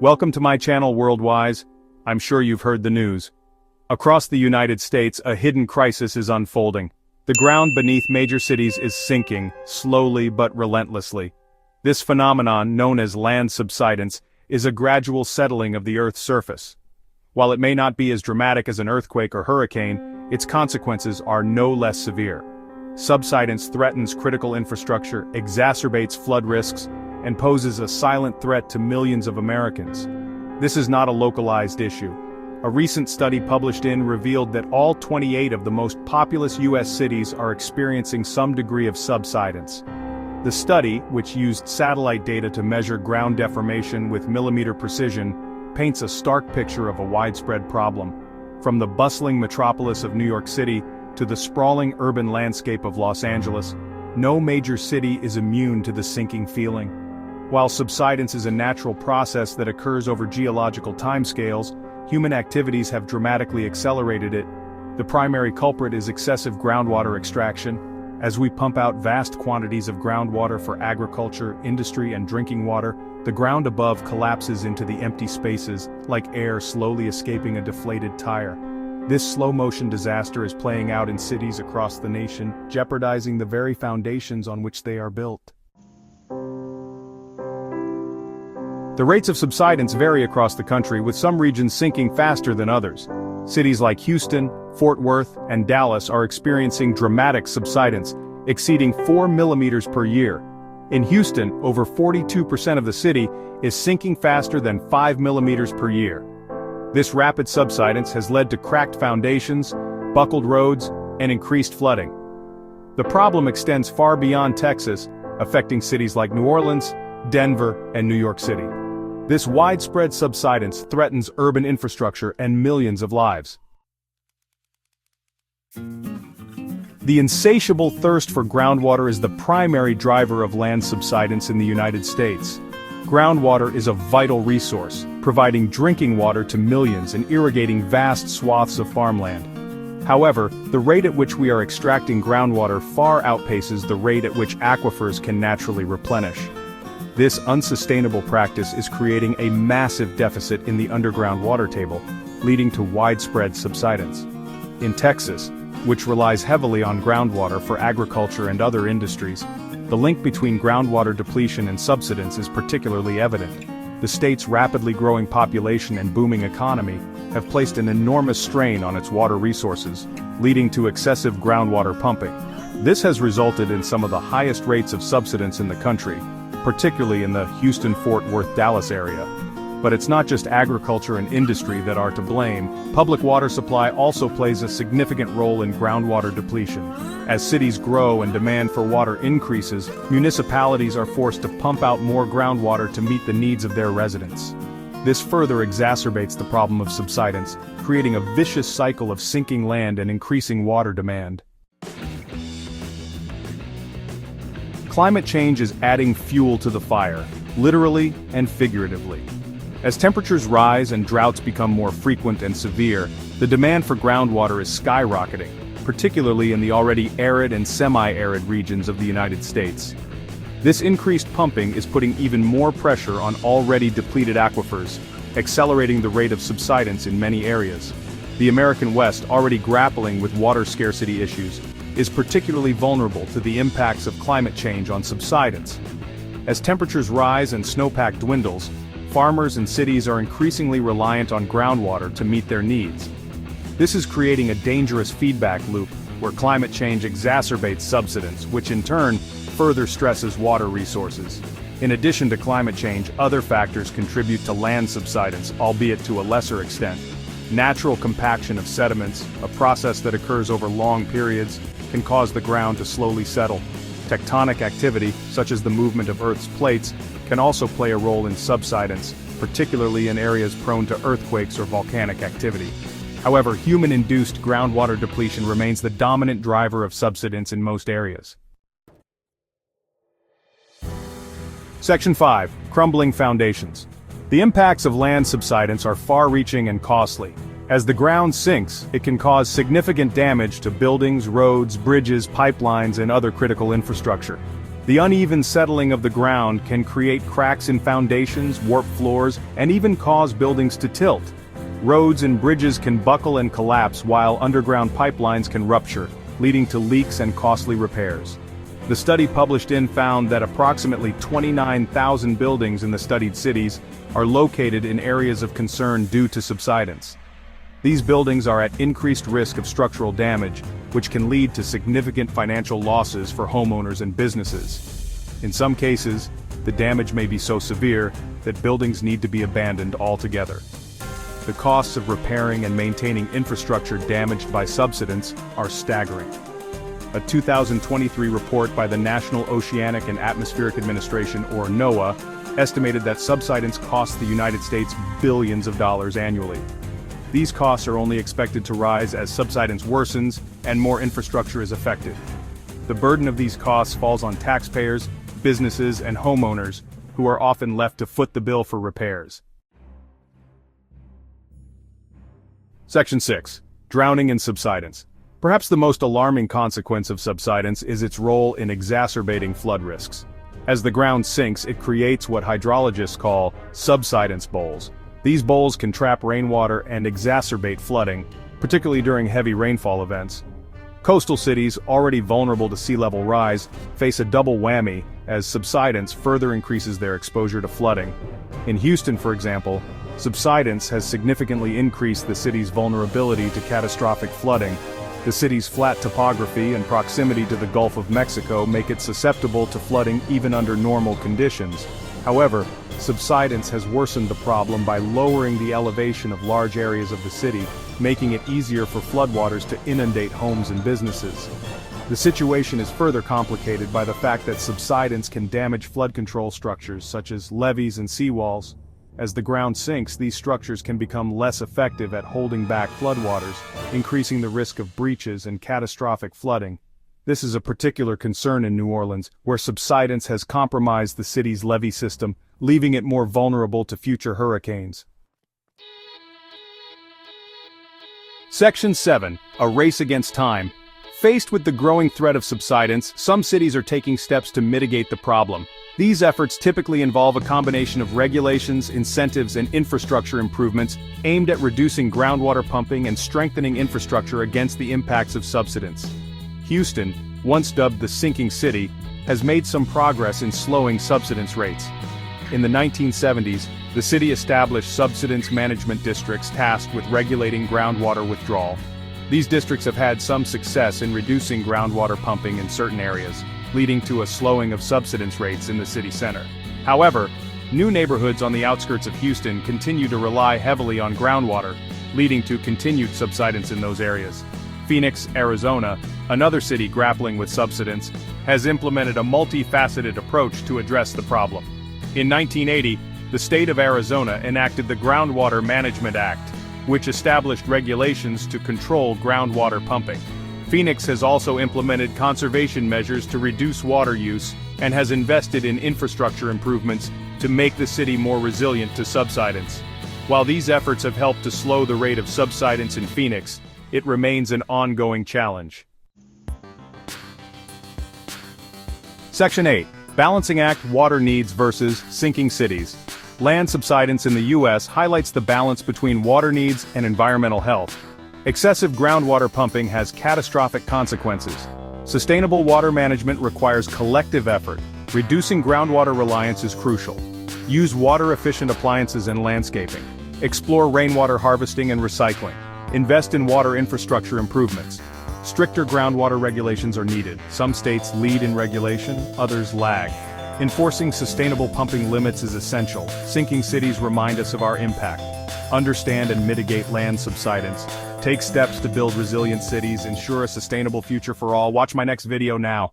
Welcome to my channel Worldwise. I'm sure you've heard the news. Across the United States, a hidden crisis is unfolding. The ground beneath major cities is sinking, slowly but relentlessly. This phenomenon, known as land subsidence, is a gradual settling of the Earth's surface. While it may not be as dramatic as an earthquake or hurricane, its consequences are no less severe. Subsidence threatens critical infrastructure, exacerbates flood risks, and poses a silent threat to millions of Americans. This is not a localized issue. A recent study published in revealed that all 28 of the most populous U.S. cities are experiencing some degree of subsidence. The study, which used satellite data to measure ground deformation with millimeter precision, paints a stark picture of a widespread problem. From the bustling metropolis of New York City to the sprawling urban landscape of Los Angeles, no major city is immune to the sinking feeling. While subsidence is a natural process that occurs over geological timescales, human activities have dramatically accelerated it. The primary culprit is excessive groundwater extraction. As we pump out vast quantities of groundwater for agriculture, industry, and drinking water, the ground above collapses into the empty spaces, like air slowly escaping a deflated tire. This slow-motion disaster is playing out in cities across the nation, jeopardizing the very foundations on which they are built. The rates of subsidence vary across the country, with some regions sinking faster than others. Cities like Houston, Fort Worth, and Dallas are experiencing dramatic subsidence, exceeding 4 millimeters per year. In Houston, over 42% of the city is sinking faster than 5 millimeters per year. This rapid subsidence has led to cracked foundations, buckled roads, and increased flooding. The problem extends far beyond Texas, affecting cities like New Orleans, Denver, and New York City. This widespread subsidence threatens urban infrastructure and millions of lives. The insatiable thirst for groundwater is the primary driver of land subsidence in the United States. Groundwater is a vital resource, providing drinking water to millions and irrigating vast swaths of farmland. However, the rate at which we are extracting groundwater far outpaces the rate at which aquifers can naturally replenish. This unsustainable practice is creating a massive deficit in the underground water table, leading to widespread subsidence. In Texas, which relies heavily on groundwater for agriculture and other industries, the link between groundwater depletion and subsidence is particularly evident. The state's rapidly growing population and booming economy have placed an enormous strain on its water resources, leading to excessive groundwater pumping. This has resulted in some of the highest rates of subsidence in the country, particularly in the Houston-Fort Worth-Dallas area. But it's not just agriculture and industry that are to blame. Public water supply also plays a significant role in groundwater depletion. As cities grow and demand for water increases, municipalities are forced to pump out more groundwater to meet the needs of their residents. This further exacerbates the problem of subsidence, creating a vicious cycle of sinking land and increasing water demand. Climate change is adding fuel to the fire, literally and figuratively. As temperatures rise and droughts become more frequent and severe, the demand for groundwater is skyrocketing, particularly in the already arid and semi-arid regions of the United States. This increased pumping is putting even more pressure on already depleted aquifers, accelerating the rate of subsidence in many areas. The American West, already grappling with water scarcity issues, is particularly vulnerable to the impacts of climate change on subsidence. As temperatures rise and snowpack dwindles, farmers and cities are increasingly reliant on groundwater to meet their needs. This is creating a dangerous feedback loop where climate change exacerbates subsidence, which in turn further stresses water resources. In addition to climate change, other factors contribute to land subsidence, albeit to a lesser extent. Natural compaction of sediments, a process that occurs over long periods, can cause the ground to slowly settle. Tectonic activity, such as the movement of Earth's plates, can also play a role in subsidence, particularly in areas prone to earthquakes or volcanic activity. However, human-induced groundwater depletion remains the dominant driver of subsidence in most areas. Section 5. Crumbling foundations. The impacts of land subsidence are far-reaching and costly. As the ground sinks, it can cause significant damage to buildings, roads, bridges, pipelines, and other critical infrastructure. The uneven settling of the ground can create cracks in foundations, warp floors, and even cause buildings to tilt. Roads and bridges can buckle and collapse while underground pipelines can rupture, leading to leaks and costly repairs. The study published in found that approximately 29,000 buildings in the studied cities are located in areas of concern due to subsidence. These buildings are at increased risk of structural damage, which can lead to significant financial losses for homeowners and businesses. In some cases, the damage may be so severe that buildings need to be abandoned altogether. The costs of repairing and maintaining infrastructure damaged by subsidence are staggering. A 2023 report by the National Oceanic and Atmospheric Administration, or NOAA, estimated that subsidence costs the United States billions of dollars annually. These costs are only expected to rise as subsidence worsens and more infrastructure is affected. The burden of these costs falls on taxpayers, businesses, and homeowners, who are often left to foot the bill for repairs. Section 6. Drowning in subsidence. Perhaps the most alarming consequence of subsidence is its role in exacerbating flood risks. As the ground sinks, it creates what hydrologists call subsidence bowls. These bowls can trap rainwater and exacerbate flooding, particularly during heavy rainfall events. Coastal cities, already vulnerable to sea level rise, face a double whammy as subsidence further increases their exposure to flooding. In Houston, for example, subsidence has significantly increased the city's vulnerability to catastrophic flooding. The city's flat topography and proximity to the Gulf of Mexico make it susceptible to flooding even under normal conditions. However, subsidence has worsened the problem by lowering the elevation of large areas of the city, making it easier for floodwaters to inundate homes and businesses. The situation is further complicated by the fact that subsidence can damage flood control structures such as levees and seawalls. As the ground sinks, these structures can become less effective at holding back floodwaters, increasing the risk of breaches and catastrophic flooding. This is a particular concern in New Orleans, where subsidence has compromised the city's levee system, leaving it more vulnerable to future hurricanes. Section 7. A race against time. Faced with the growing threat of subsidence, some cities are taking steps to mitigate the problem. These efforts typically involve a combination of regulations, incentives, and infrastructure improvements aimed at reducing groundwater pumping and strengthening infrastructure against the impacts of subsidence. Houston, once dubbed the sinking city, has made some progress in slowing subsidence rates. In the 1970s, the city established subsidence management districts tasked with regulating groundwater withdrawal. These districts have had some success in reducing groundwater pumping in certain areas, leading to a slowing of subsidence rates in the city center. However, new neighborhoods on the outskirts of Houston continue to rely heavily on groundwater, leading to continued subsidence in those areas. Phoenix, Arizona, another city grappling with subsidence, has implemented a multifaceted approach to address the problem. In 1980, the state of Arizona enacted the Groundwater Management Act, which established regulations to control groundwater pumping. Phoenix has also implemented conservation measures to reduce water use and has invested in infrastructure improvements to make the city more resilient to subsidence. While these efforts have helped to slow the rate of subsidence in Phoenix, it remains an ongoing challenge. Section 8. Balancing Act Water Needs versus Sinking Cities. Land subsidence in the U.S. highlights the balance between water needs and environmental health. Excessive groundwater pumping has catastrophic consequences. Sustainable water management requires collective effort. Reducing groundwater reliance is crucial. Use water-efficient appliances and landscaping. Explore rainwater harvesting and recycling. Invest in water infrastructure improvements. Stricter groundwater regulations are needed. Some states lead in regulation, others lag. Enforcing sustainable pumping limits is essential. Sinking cities remind us of our impact. Understand and mitigate land subsidence. Take steps to build resilient cities, ensure a sustainable future for all. Watch my next video now.